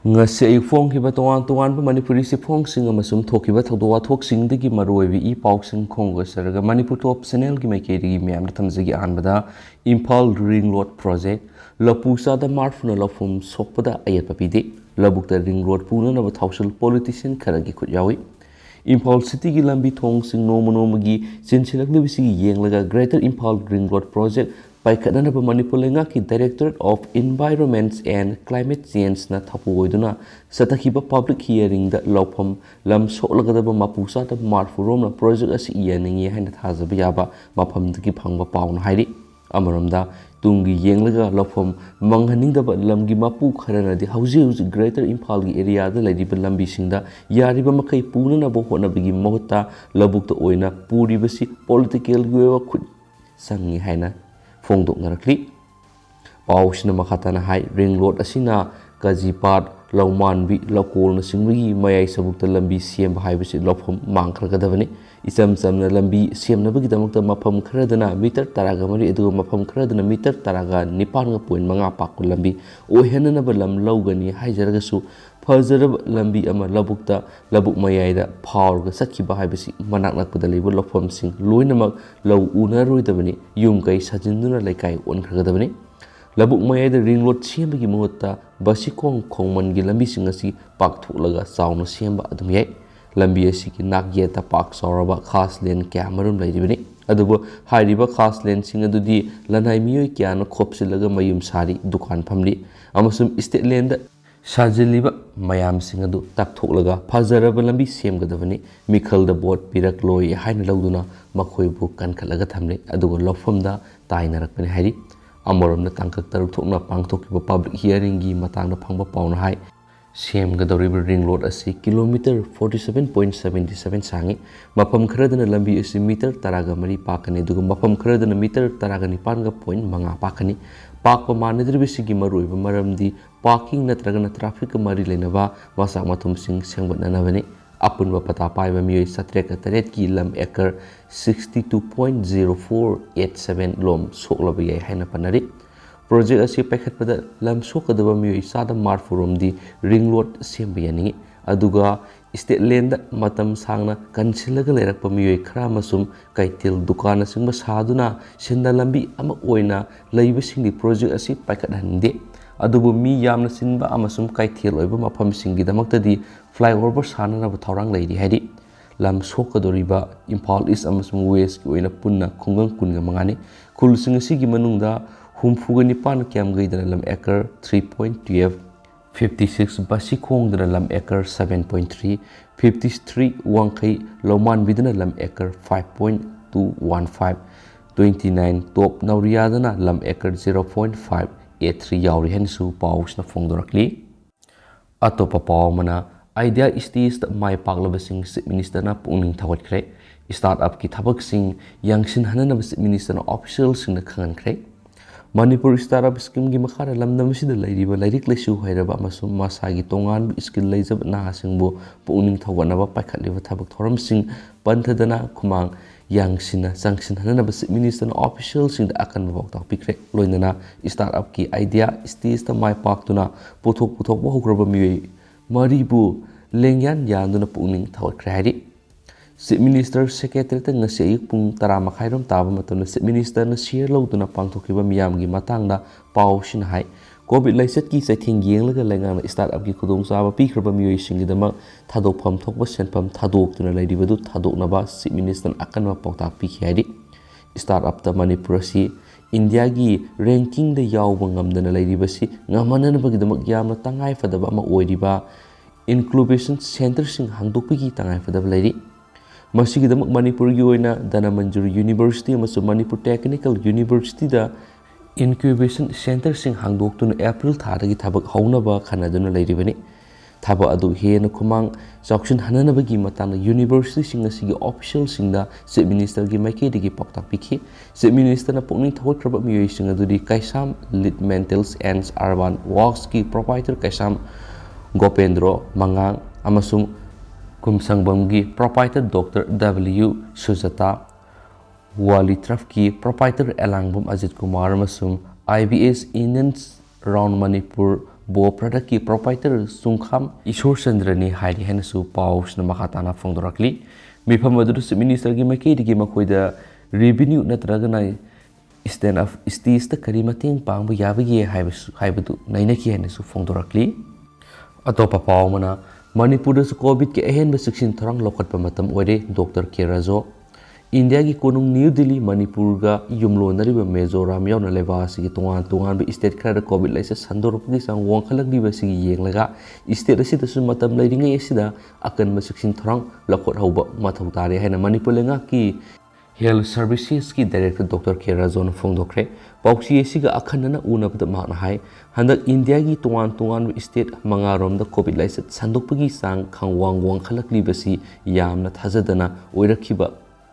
ngasi ay phong toan Manipuri si phong sing amasum thokiba thadwa thok sing digi maroi I pau sing khonga saraga Manipur top channel gi mai ke digi myam thamjagi anbada Impal Ring Road project lapusa da marfuna lafum sokpada ayat papide labukta ring road puna na thausul politician kharagi khutyawi Impal City gi lambi thong sing nomonomagi chinchilak libisi yenglaga Greater Impal Ring Road project Paikadana Manipur ki Directorate of Environment and Climate Change na thapu oiduna satakiba public hearing da lawpham lam solagadaba mapusa da marfurom na project asi yaningi haina thajabe yaba mafam dagi phangba pauna hairi amaramda tungi yenglaga lawpham manghaningdaba lamgi mapu kharana di hauji Greater Impal gi area da ladiba lambi singda yariba makai puna na bo hona bigi mohta labukta oina puri basi political guewa khut sangi haina Fongdok narakli Pausina makhatana hai ring road asina Kajipat Laumanbi Lakol na singmagi mayai sabukta lambi siem haibasi lofham mangkhargadabani isam samna lambi siem na bagidamukta mafam kharadana meter taraga mari edu mafam kharadana meter taraga nipanga point manga pakul lambi ohenana balam laugani haijaragasu Fazarab lambi ama labukta labuk mayaida power ga sakhiba haibasi manak nakpada leibu lofam sing loinamak law unaroidabani yum kai sajinduna laikai onkhragadabani labuk mayaida ring road sembagi mohutta basikong khongman gi lambi sing asi pakthulaga sauna semba adum yai lambi asi ki nagyeta pak sauraba khas len kamarum lairibani adubo hairiba khas len sing adudi lanai miyoi kyana khopsilaga mayum sari dukan phamli amasum state land Sajiliba mayam singadu taktholaga fazaraba lambi semgadabani mikhalda board pirak loi haina lauduna makhoibu kankalaga thamle adugo lofamda tainarakpani hairi amoromna tangkak taruk thokna pangthokiba public hearing gi matangna phangba pauna hai semgadoriba ring road asi kilometer 47.77 sangi mafam kharadana lambi asi meter taraga mari pakani adugo mafam kharadana meter taraga nipanga point manga pakani Pakpa manadribisigi maruiba maramdi parking natragana traffic mari lenaba masak matum sing sengbat nanavani apunba pata paiba miyoi satreka taret ki lam ekar 62.0487 lom soklaba yai haina panari project asi pakhat pada lam sokadaba miyoi sada marfuromdi ring road semba yani aduga state land matam sangna kansilaga leirakpa miyoi khara masum kaitil dukana singba saduna sinda lambi ama oina leiba singdi project asi paikat hande adubu mi yamna sinba amasum kaitil oiba mafam singi damaktadi flyover sanana ba thorang leidi haidi lam sokadoriba Impal East amasum West ki oina punna khongang kunga mangani khul singasi gi manungda humfuga nipan kyam gaidana lam acre 3.12 56 basi khong dana lam acre 7.3 53 wangkai loman bidana lam acre 5.215 29 top nauria dana lam acre 0.583 yauri hensu paus na fongdorakli atopa pawmana idea stage mai paglaba sing minister na pungning thawat startup ki thabak sing yangsin hanana minister na official sing na khangan khre Manipur startup scheme gi makhara lamdam sida lairiba lairik lesu hairaba amasum masagi tongan skill leijab na singbo puning thawna ba paikhatliba thabak thoram sing panthadana khumang yangsina sangsin hanana ba minister official sing da akan ba tak pikre loinana startup ki idea stage ta mai pak tuna puthok ba hograba mi maribu lengyan yanduna puning thawat khari Sip Minister Secretary ta ngasi ayuk pung tara makhairom taba matona Sip Minister na share lauduna pangthokiba miyamgi matangda pau sinhai COVID laiset ki saithing yenglaga lengang startup ki khudong saba pikraba miyoi singidama thadokpham thokba senpham thadok tuna lairibadu thadoknaba Sip Minister akanwa pautak pikhiari startup ta Manipur si India gi ranking da yawba ngamdana lairibasi ngamanana bagidamak yamna tangai fadaba ama oiriba incubation center sing hangdokpigi tangai fadaba lairi Masigidamak Manipur gi oina Danamanjur University amasu Manipur Technical University da incubation center sing hangdoktuna April thadagi thabak haunaba khanaduna lairibani thaba adu hena khumang chaukshin hananabagi matana university sing asigi official singda Chief Minister gi maike digi paktak pikhi Chief Minister na pungning thawkraba miyoi sing adudi Kaisam Lead Mentals and Urban Works ki proprietor Kaisam Gopendro Mangang amasung Kumsangbamgi proprietor Dr. W. Sujata Wali Trafki proprietor Elangbam Ajit Kumar Masum IBS Indians Round Manipur Bo product ki proprietor Sungkham Ishor Chandrani hairi hanasu pausna makatana phongdorakli mifam adu minister gi makai gi makoida revenue natragana stand of stis ta kari mating pangbu yabagi haibadu naina ki hanasu phongdorakli atopa pawmana Manipur su COVID ke ahen ba section tharang lokatpa matam oire Dr. Kerazo India ki konung New Delhi Manipur ga yumlo nariba Mizoram yauna leba sigi tungan ba state khara COVID laisa sandorupgi sang wong khalak diba sigi yenglaga state asida su matam lairingai asida akan ba section tharang lokot hauba mathau tare haina Manipur lenga ki Health Services ki Director Dr. Kerazo na phongdokre pausi asiga akhanna unabda makna hai handak India ki tungan state mangarom da COVID laisa sandokpagi sang khangwang khalak libasi yamna thajadana oirakhiba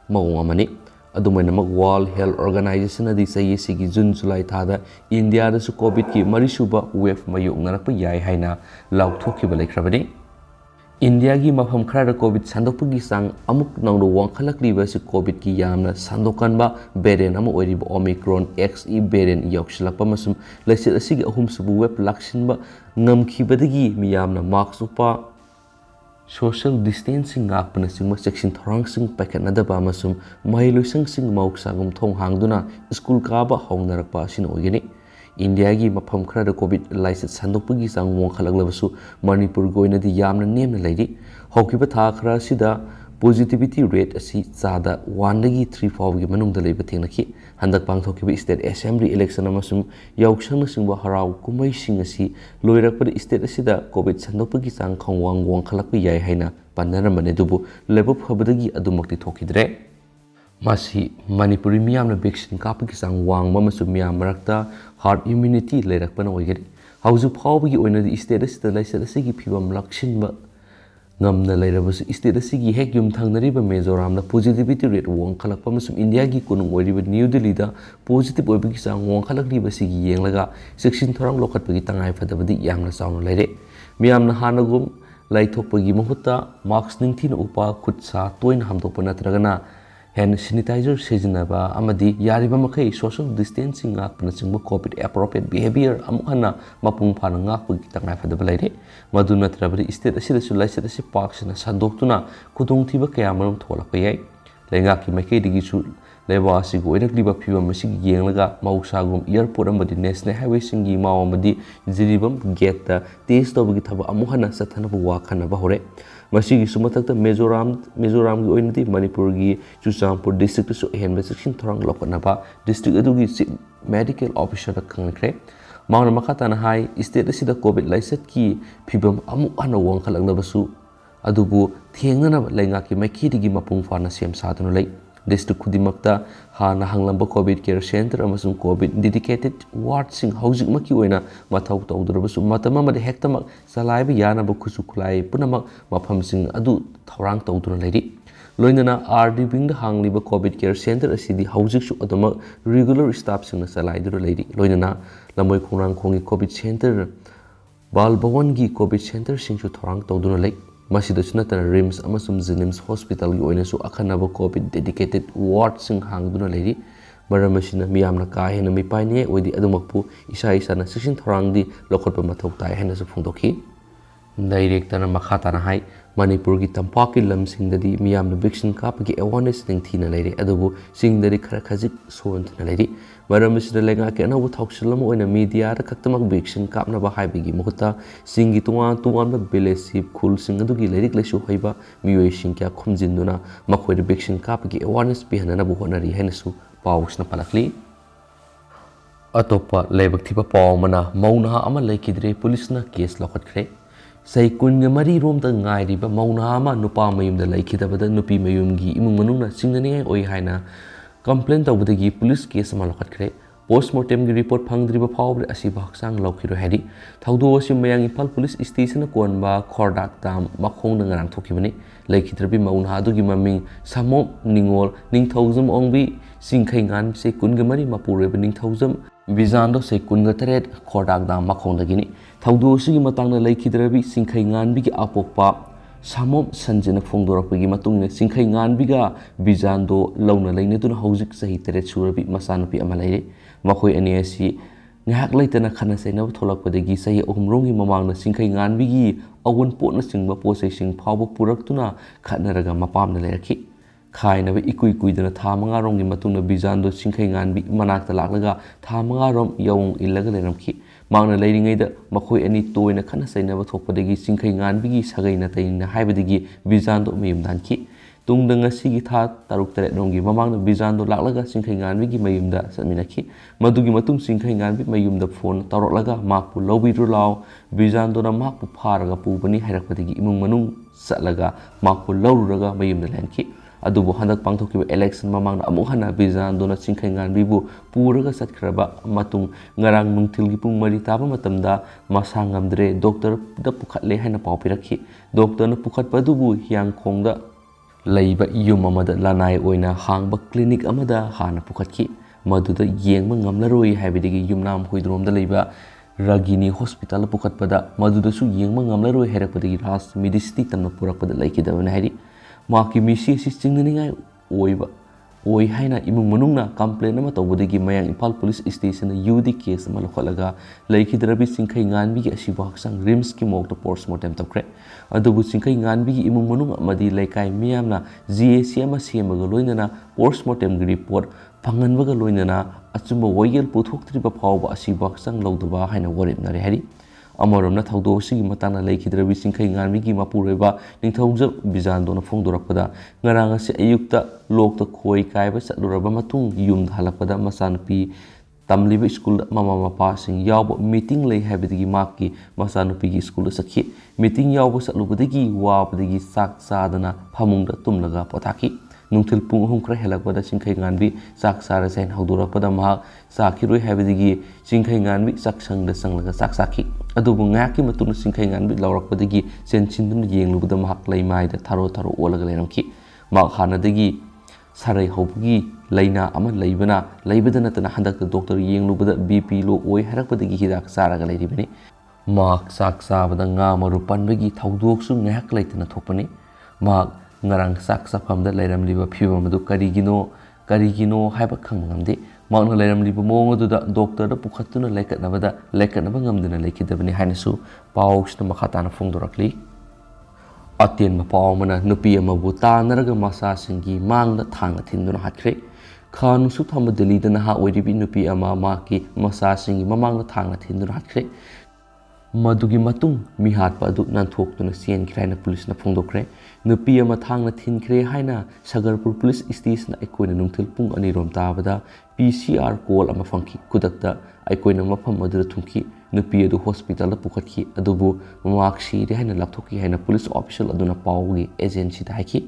Mawang amani adumainamak World Health Organization adi sayi sigi June July thada India da su COVID ki marisuba wave mayoknarakpa yai haina lauthokiba laikhrabani India ki mafam khara COVID sandokpagi sang amuk nangdo wangkhalakliba si COVID ki yamna sandokanba variant ama oiriba Omicron XE variant yoksilakpa masum laisir asigi ahum subu web laksinba ngamkhibadagi miyamna mask upa social distancing ngakpana singma section tharang sing paikhatnadaba amasum mahiloisang sing mauksagum thong hangduna school kaba hongnarakpa asin oigeni India ki mafam khara COVID laisa sandokpagi sang wangkhalaklebasu Manipur goinadi yamna nemna lairi hokiba tha khara sida positivity rate asi chada 1 dagi 3 fawgi manungda leiba thengnaki handak pangthokiba state assembly election amasum yauksangna singba harau kumai sing asi loirakpa state asida COVID sandokpagi sang khongwang wangkhalakpa yai haina pannaramane dubu lebu phabadagi adumakti thokidre Masi Manipuri miyamna vaccine kapagi sang wangma masu miyam marakta herd immunity leirakpana oigeri hauju phawbagi oinadi state asida laisa asigi phibam lakshinba ngamna leirabasu state asigi hek yum thangnariba Mizoram na positivity rate wangkhalakpa masum India gi kunung oiriba New Delhi da positive oibagi sang wangkhalakliba sigi yenglaga section tharang lokatpagi tangai phadabadi yamna sauna leire miyamna hanagum laithokpagi mahutta mask ningthina upa khutsa toina hamdokpa natragana hand sanitizer sejanaba amadi yariba makai social distancing ngakpana singba COVID appropriate behavior amukhana mapung phana ngakpagi tangai phadaba leire maduna trabari state asida su laisa asi paksana sandoktuna kudong thiba kayamarum tholakpa yai lenga ki makai digi su leba asi goirakliba phibam asi yenglaga mausagum airport amadi national highway singi maw amadi jiribam gate ta test tobagi thaba amukhana sathana bu wakhana ba hore masigi sumatakta Mizoram gi oinadi Manipur gi Chuchampur district su henba section tharang loknaba district adugi medical officer khangkre mauna makatana hai state asida COVID laisat ki phibam amu ana wangkhalaknabasu adubu thengnana lenga ki maikidigi mapung fana sem saduna lei district kudimakta hana hanglamba COVID care center amasung COVID dedicated ward sing housing maki oina mathau tawdurabasu matama made hektamak salaiba yana ba khusu khulai punamak mafam sing adu thorang tawduna leiri loinana RD wing da hangliba COVID care center asidi housing su adamak regular staff sing na salai dur leiri loinana lamoi khongrang khongi COVID center balbawan gi COVID center sing su thorang tawduna lei Masida sunatana RIMS amasum Jenims Hospital gi oinasu akhanaba COVID dedicated ward sing hangduna leiri maramashina miyamna ka hena mipaine oidi adumakpu isa na section tharangdi lokotpa mathau tai hena su phongdokhi director makhatana hai Manipur gi tampaki lamsingdadi miyamna vaccine kapagi awareness ningthina leiri adubu singdari khara khajik sonthina leiri maramashina lenga ke anabu thoksilama oina media ra khaktamak vaccine kapna ba haibigi muhutta singi tungan ba village khul sing adugi leirik lesu haiba miyoi singkya khumjinduna makhoi vaccine kapagi awareness pihanana bu honari henasu pausna palakli atopa lebak thiba pawmana mauna ama laikidre police na case lokatkhre sai kunga mari rom ta ngai ba mauna ama nupa mayum da laikidabada nupi mayum gi imung manungna singnani oi haina complain tawbadagi police case ma lokatkhre postmortem gi report phangdriba phawbre asiba haksang laukhiro hedi thaudo asi mayang Imphal police station konba khordak tam makhong na ngarang thokibani laikhidrabi mauna adu gi maming samo ningol ningthaujam ongbi singkhai ngan se kunga mari mapure ba ningthaujam Bizando se kunga teret khordak dam makhong dagini thaudo sigi matangna laikhidrabi singkhai ngan bi gi apokpa samom sanjana phongdorakpagi matungna singkhai ngan biga bizando launa leine tuna hojik sahi teret surabi masanupi ama leire makhoi ani asi ngahak leitana khana sainaba tholakpadagi sahi ahumrongi mamangna singkhai nganbigi awon potna singba posai sing phawba puraktuna khatnaraga mapamna lerakhi khainaba ikui kuidana tha manga rongi matungna bijando singkhai nganbi manakta laklaga tha manga rom yawung illaga leramkhi mangna leiringaida makhoi ani toina khana sainaba thokpadagi singkhai nganbigi sagaina taina haibadagi bijando mayumdanki tungda ngasigi tha taruk tare rongi mamangna bijando laklaga singkhai nganbigi mayumda saminakhi madugi matung singkhai nganbi mayumda phone tawroklaga makpu lobiru law bijando na makpu pharaga pubani hairakpadagi imung manung satlaga makpu lawruraga mayumda lenki adubu handak pangthokiba election mamangna amuk hana bijando na singkhai nganbibu puraga satkraba matung ngarang nungthilgi pung mari taba matamda masa ngamdre doctor da pukhatle haina paw pirakhi doctor na pukhatpa dubu hiangkhongda laiba yum amada lanai oina hangba clinic amada hana pukhatki maduda yengma ngamlaroi haibidigi yumnam huidromda laiba ragini hospital pukhatpada maduda su yengma ngamlaroi herakpadagi ras medicity tamna purakpada laikidabana hairi maki misi si chingningai oiba oi haina imung manungna complaint ama tawbudagi mayang Impal police station UD case ama lokhalaga laikhidrabi singkhai nganbi gi asiba haksang rims ki mokta postmortem tawkre adubu singkhai nganbi gi imung manung amadi laikai miyamna GAC ama semaga loinana postmortem gi report phanganbaga loinana achumba wayel puthoktriba phawba asiba haksang lawdaba haina waripnare hari amoromna thawdosigi matana laikhidrabi singkhai nganbi gi mapureiba ningthongja bijandona phongdorakpada ngaranga se ayukta lokta khoi kaiba satluraba matung yum halakpada masanupi tamliba school mama mapa sing yawba meeting lei habidigi makki masanupi gi school sakhi meeting yawba satlubadigi wabadigi sak sadana phamungda tumlaga pothaki nungthil pung hum kra helakpada singkhai nganbi sak sara sain hawdorakpada mahak sakhiroi habidigi singkhai nganbi saksangda sanglaga saksaki adubu ngaki matuna singkhai nganbi lawrakpadagi senchinduna yenglubada mahak leimaida tharo tharo olaga leramki mak hanadagi sarai hobgi laina ama leibana leibadana tana handakta doctor yenglubada BP lo oi harakpadagi hidak saraga leiribani mak sak sabada nga maru panbagi thawdoksu ngahak leitana thopani mak ngarang sak sapamda leiramliba phibamadu karigino haiba khangmangamde makna leiramliba mongadu doctor da pukhatuna lekatnaba ngamdina lekidabani hainasu pawsna makhatana phongdorakli aten mapawmana nupi amabu tanaraga machasinggi Mamangda Thangna Thillaga Hatkhre khanu su thamba Delhi da naha oiribi nupi ama maki machasinggi Mamangda Thangna Thillaga Hatkhre madugi matung mihatpa adu nanthokuna sien khraina police na phongdokre nupi ama thangna thinkhre haina Sagarpur police station aikoina nungthil pung ani rom tabada PCR call ama phangki kudakta aikoina mafam adu thungki nupi adu hospital la pukhatki adubu mamakshi re haina lakthoki haina police official aduna pawgi agency da haiki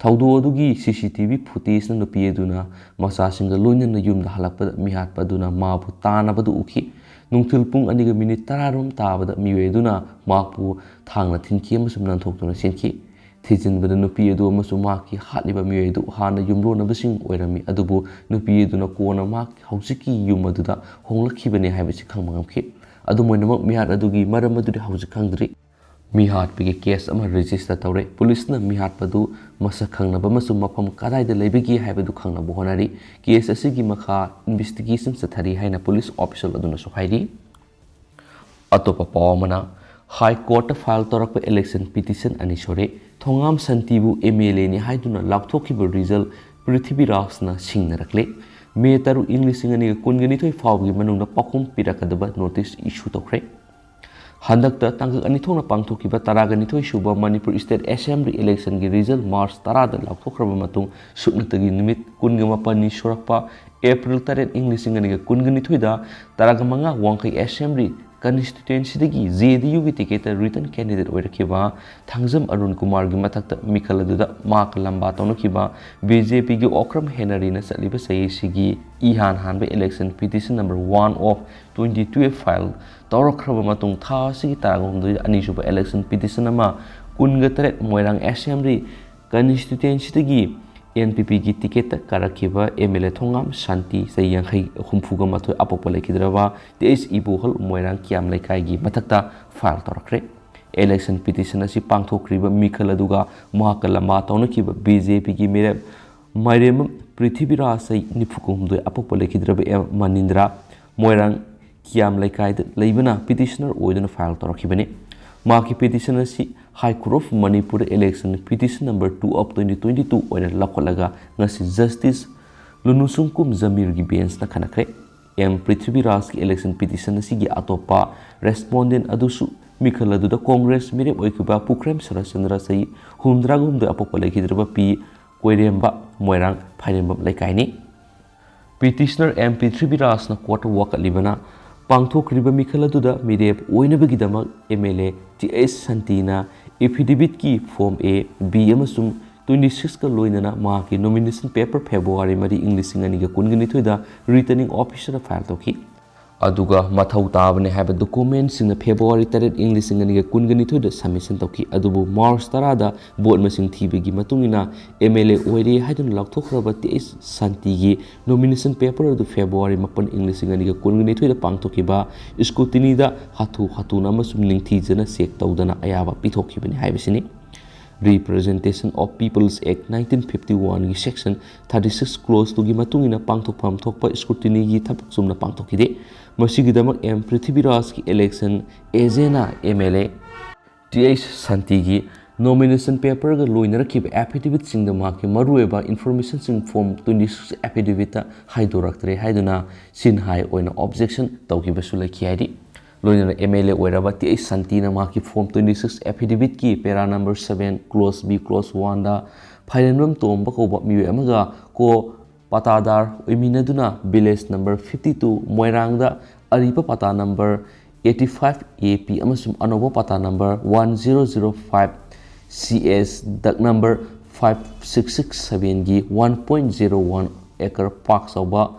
thawdo adugi CCTV footage na nupi aduna machasinga loinana yumda halakpa mihatpa aduna mabu tanabadu ukhi nungthil pung aniga minute 10 rom tabada miweduna makpu thangna thinki amasum nanthokuna senki thijinbada nupi adu amasu maki hatliba miwedu hana yumrona basing oirami adubu nupi aduna kona mak hausiki yum aduda honglakhibane haibasi khangmangamki adumoinamak mihat adugi maram adudi hausi khangdri mihat pigi case ama register tawre police na mihat padu masa khangnaba masu mafam kadaida leibigi haibadu khangnabu honari case asigi makha investigation sathari haina police official aduna so hairi atopa pawmana high court file torakpa election petition ani sore thongam santibu MLA ni haiduna lakthokiba result Prithvi Rasna singnarakle me taru English ingani kungani thoi fawgi manungna pakhum pirakadaba notice issue tokre handakta tangak ani thongna pangthokiba taragani thoi suba Manipur State Assembly election gi result March 10 da lakthokraba matung suknatagi nimit 18 ni sorakpa April 3 English ingani kungani thoi da taraga manga wangkai assembly constituency dagi ZDU gi ticket written candidate oirakiba Thangjam Arun Kumar gi mathakta mikaladuda mak lamba tawnakiba BJP gi okram henari na saliba sayisigi ihan hanbe election petition number 1 of 2012 file tawrakraba matung tha sigi taragomdu anisuba election petition ama kunga taret moirang assembly constituency dagi NPP gi ticket karakiba MLA thongam Shanti sayangkhai humfuga mathoi apopa lekhidraba TS ibuhal moirang kiam laikai gi mathakta file torakre election petition asi pangthokriba mikhaladuga mahakalama tawnakiba BJP gi mere Mairem Prithvi Rasai nifukumdoi apopa lekhidraba Manindra moirang Kiam Laikai Labana petitioner Oidon file Torkibani. Maki petition asi High Court of Manipur election petition number 2 of 2022 or Lakolaga Nasi Justice Lunusungkum Zamir Gibbons na Kanakre. M. Prithviraj election petition asigi atopa respondent adusu Mikhaladu the Congress Mirip Oikuba Pukrem Sarasandra say Humdragum the Apopalaki P. Koiremba Moirang Pinebam Lakaini. Petitioner M. Prithviraj na quarter walk at Libana. Pangthok riba Mikhaladu the Mirip Oinabigidama MLA T.S. Santina Epidibit ki Form A B. Amasum 26 ka loinana maki nomination paper February mari English ngani ga kungani thoida returning officer file toki aduga mathau tabane have documents in February 3 English ngani ga kungani thoida submission toki adubu March 10 da board masing thibegi matungina MLA oire haidun lakthokraba TS Santi gi nomination paper du February mapan English ngani ga kungani thoida pangthoki ba scrutiny da hatu na masum ningthi jana check tawdana ayaba pithoki bani haibisini Representation of People's Act 1951 gi section 36 clause to gi matungina pangthokpham thokpa scrutiny gi thapuk sumna pangthokide masigidamak M Prithviraj ki election agena MLA TH Santi gi nomination paper ga loinara ki affidavit sing da maki marueba information sing form 26 affidavit haidoraktre haiduna sin hai oina objection tawgi basula kiadi Loinana MLA Weraba T. Santina Maki Form 26 Affidavit Ki Para number 7 Clause B Clause 1 da Philenum Tom Bakoba Miwe Amaga Ko Patadar Iminaduna Village number 52 Moirangda Aripa Pata number 85 AP Amasum Anobo Pata number 1005 CS Duck number 5667 Gi 1.01 acre park Sauba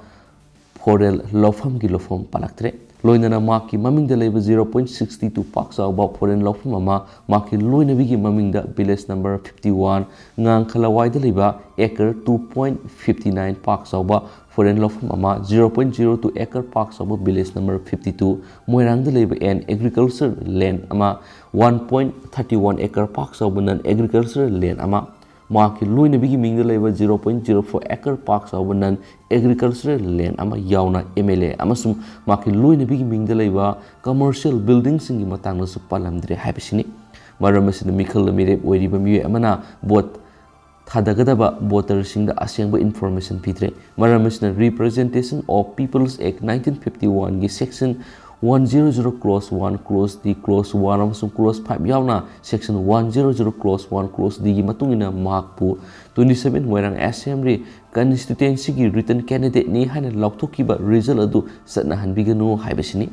Forel Lofam Gilofam Palaktre Loinana Maki Mamangda Labor 0.62 Parks about foreign law from Mama Maki Loinabigi Mamangda village number 51 Ngang Kalawaida Liba acre 2.59 Parks about foreign law from Mama 0.02 acre Parks about village number 52 Moirang the Labor and agricultural land Ama 1.31 acre Parks about non agricultural land Ama Maki Loinabigi Minga Labor 0.04 acre Parks over non agricultural land ama yauna MLA amasum Maki Loinabigi Minga Labor commercial buildings in Matanga Supalamdre Habisini Maramas in the Mikal Mire Wediba Mue Amana bot Tadagadaba voters in the Asyangba information Pitre Maramas representation of People's Act 1951 gi section 100 clause 1 clause D clause 1 amasung clause 5 yauna section 100 clause 1 clause D gi matungina markpu 27 moirang assembly constituency gi written candidate ni hana lauktokiba result adu satna hanbiganu haibasini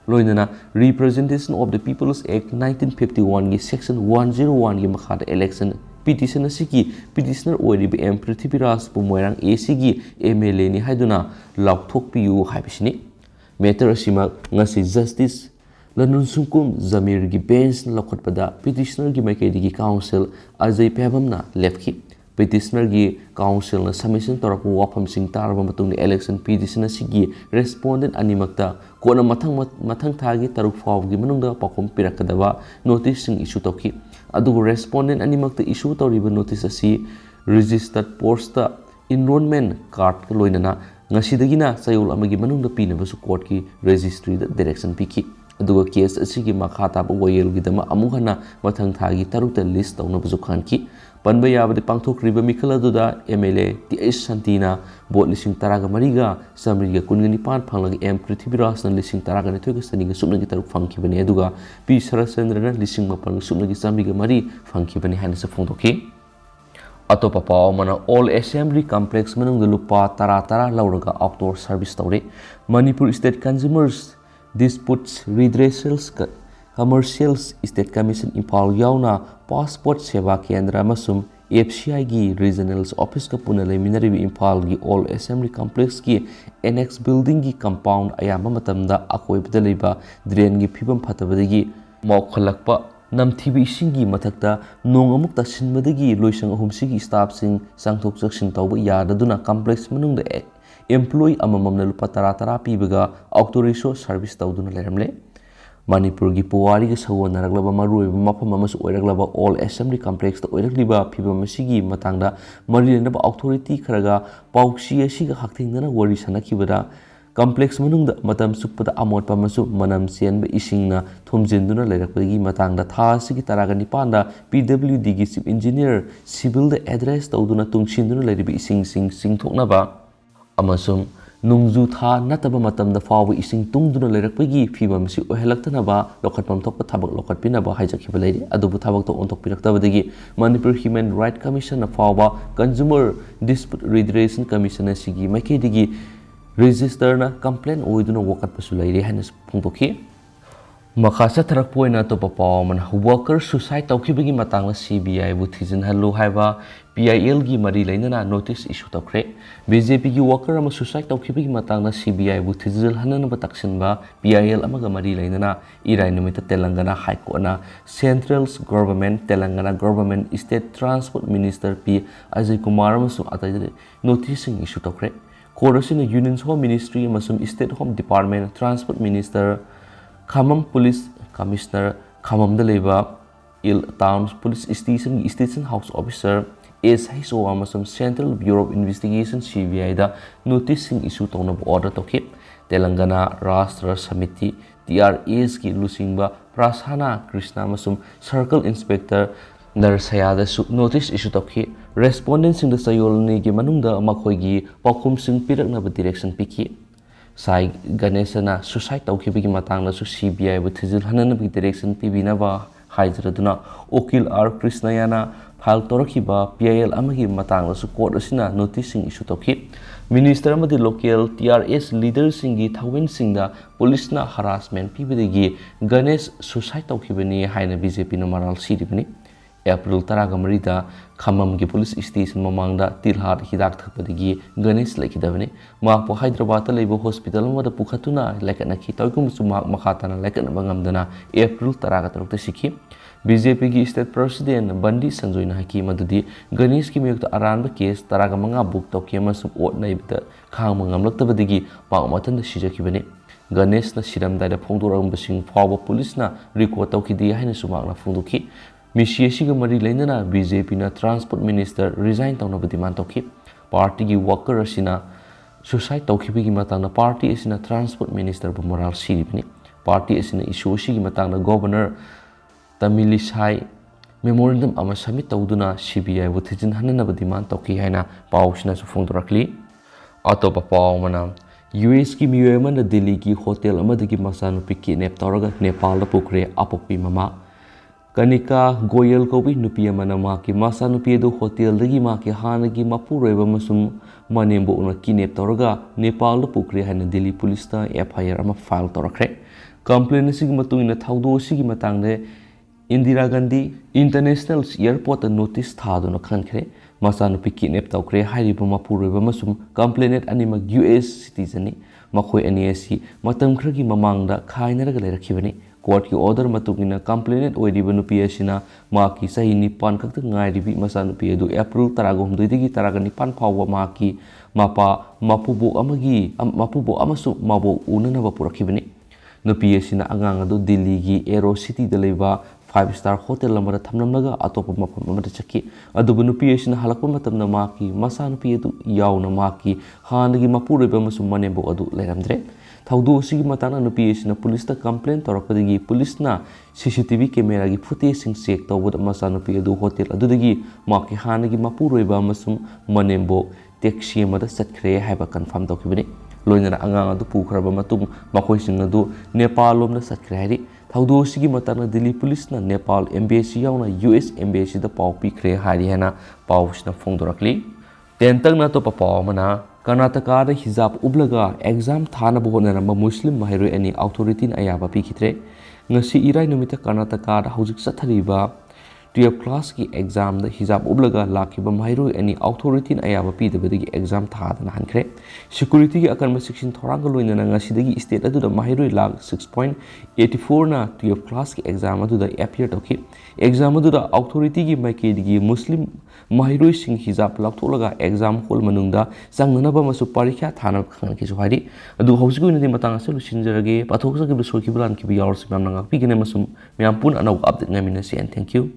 loinana representation of the People's Act 1951 gi section 101 gi makhada election petition asiki petitioner oiriba M Prithviraj pu moirang AC gi MLA ni haiduna lauktokpiu haibasini Matter asima ngasi justice lanun sungkum zamir gi bench lakhot pada petitioner gi maikedi gi council ajai pebam na lefki petitioner gi council na submission toraku wafam sing tarba matung election petition asigi respondent animakta kona mathang thagi taruk faw gi manungda pakom pirakadaba notice sing issue toki adu respondent animakta issue toriba notice asi registered posta enrollment card loinana Ngasidagina sayul amagi manungda pinabasu court ki registry da direction piki aduga case asigi makhata ba wayel gidama amuhana mathang thagi tarukta list tawna basu khan ki panba yabadi pangthok riba mikhala duda MLA TS Santina bot lising taraga mariga samriga kungani pan phanglag M Prithviraj na lising taraga ne thoga saninga subnagi taruk phangki bani aduga P Sarasendra na lising mapang subnagi samriga mari phangki bani hana sa phongdoki Atopa pao mana all assembly complex manung lupa tara lauraga outdoor service tawre Manipur State Consumers Disputes Redressals Commercial State Commission Impal yauna passport seva kendra masum FCI gi regional office ka puna leminari Impal gi all assembly complex ki annex building gi compound ayamba matamda akoibda leiba drain gi phibam phatabadagi mawkhalakpa Namthibi isingi mathakta nong amuk tasinmadagi loisang ahumsigi staff sing sangthok chaksing tawba yadaduna complex manungda employee amamamna lupa tara pibaga autoriso service tawduna leramle Manipur gi puwari ga sawon naraglaba maruiba mafam amasu oiraglaba all assembly complex ta oiragliba phiba masigi matangda marilena authority kharaga pauksi asiga hakthingdana wari sanakibada complex manungda matam sukpada amot pamasu manam sian ba isingna thomjenduna leirakpagi matangda tha sigi taraga nipanda PWD gi chief engineer civil the address tawduna tungchinduna leiribi ising singthokna ba amasum nungju tha nataba matamda fawa ising tungduna leirakpagi fibam si ohelaktana ba lokhatpam thokpa thabak lokhatpina ba haijakhiba leiri adubu thabak to ontokpiraktabadagi Manipur Human Rights Commission na fawa Consumer Dispute Redressal Commission sigi maikidigi register na complaint oiduna wakat pasu leiri hanas phungtokhi Makasa tarak po na to papaw man worker suicide tawkhibagi matangla CBI bu thijin hallu haiba PIL gi mari lainana notice issue tawkhre BJP gi worker ama suicide tawkhibagi matangla CBI bu thijil hanana ba taksin ba PIL amaga mari lainana irai numita Telangana High Court na Central Government Telangana Government State Transport Minister P Ajay Kumar amasu atai noticing issue tawkhre Coordination Unions Home Ministry amasum State Home Department Transport Minister Khamam Police Commissioner Khamam Daleba Il Town Police Station House Officer SHO amasum Central Bureau of Investigation CBI da noticing issue tawna order tawkhi Telangana Rashtra Samiti TRAs ki lusingba Prasana Krishna amasum Circle Inspector Narsayada notice issue tawkhi respondents in the sayolni gi manungda makhoigi pakhum sing pirakna ba direction piki Sai Ganesana suicide tawkhibagi matangna su CBI bu thijil hanana bi direction pibina ba haijraduna Okil R Krishnayana phal torakhiba PIL amagi matangla su court asina noticing issue tawkhi Minister amadi local TRS leaders singi thawin singda police na harassment pibidagi Ganesh suicide tawkhibani haina BJP na maral siribani April taraga marida Khamam gi police station mamangda tilhar hidak thakpadagi Ganesh laikidabani makpo Hyderabad ta leibo hospital mada pukhatuna laikana ki tawkum su makhatana laikana bangamdana April taraga tarukta sikhi BJP gi state president Bandi Sanjoy na haki madudi Ganesh ki miyukta aranba case taraga manga book tawki amasum ot naibda khang mangamlaktabadagi makmatanda sijakibani Ganesh na siramdai da phongdorambasing fawa police na record tawkidi haina sumakna phongdokhi Misiasiga mari lainana BJP na Transport Minister resign tawna demand tawki party gi worker asina suicide tawkhibagi matangna party asina Transport Minister bu moral siribni party asina issue asigi matangna Governor Tamilisai memorandum ama submit tawduna CBI bu thijin hanana demand tawki haina pawsina su phongdorakli atopa pawmana US ki miyoyamana Delhi ki hotel amadagi masanu piki nep tawraga Nepal da pukre apokpi mama Kanika Goyal Kobi Nupi amana maki masa Nupi edu hotel dagi maki hanagi mapureba masum manembo una kinep tawraga Nepal da pukre haina Delhi police ta FIR ama file tawrakre complaint sigi matungina thawdo sigi matangde Indira Gandhi International Airport notice thaduna khankre masa Nupi kinep tawkre hairiba mapureba masum complainant anima US citizen ni makhoi ani matam khragi mamangda khainaraga leirakibani court ki order matungina complainant oiriba nupi asina maki sahi nipan kakta ngairibi masa nupi edu April taraga humdigi taraga nipan phawa maki mapa mapubo amasu mabo unana ba purakibani nupi asina angang adu Delhi gi Aero City da leiba 5-star hotel lamara thamnamnaga atopa mapam amada chakki adubu nupi asina halakpa matamna maki masa nupi edu yauna maki hanagi mapureba masu manembo adu leiramdre Thaudu sigi matana nupi asina police ta complaint torakpadagi police na CCTV camera gi footage sing check tawbud masa nupi edu hotel adudagi maki hanagi mapuroiba masum manembo taxi amada satkhre haiba confirm tawkibani loinana angang adu pukhraba matung makoi sing adu Nepal lomna satkhre hari Thaudu sigi matana Delhi police na Nepal embassy yauna US embassy da pau pikre hari hana pau sina phongdorakli tentang na to papaw mana Karnataka da hijab ublaga exam thana bohonaramba Muslim mahairoi ani authority na ayaba pikhitre ngasi irai numita Karnataka da hojik sathariba 12 class ki exam da hijab ublaga lakhiba mahairoi ani authority na ayaba pidabadagi exam thadana hankre security gi akan section thoranga loinana ngasi dagi state adu da mahairoi lak 6.84 na 12 class ki exam adu da appear tokhi exam adu da authority gi maike digi Muslim mahairoi sing hijab laktolaga exam hall manungda sangnanaba masu parikha thana khang ki suhari adu hausigu ni matang asalu sinjarage pathoksa ki soki blan ki bi hours mam nanga pigene masum myam pun anau update ngamina si and thank you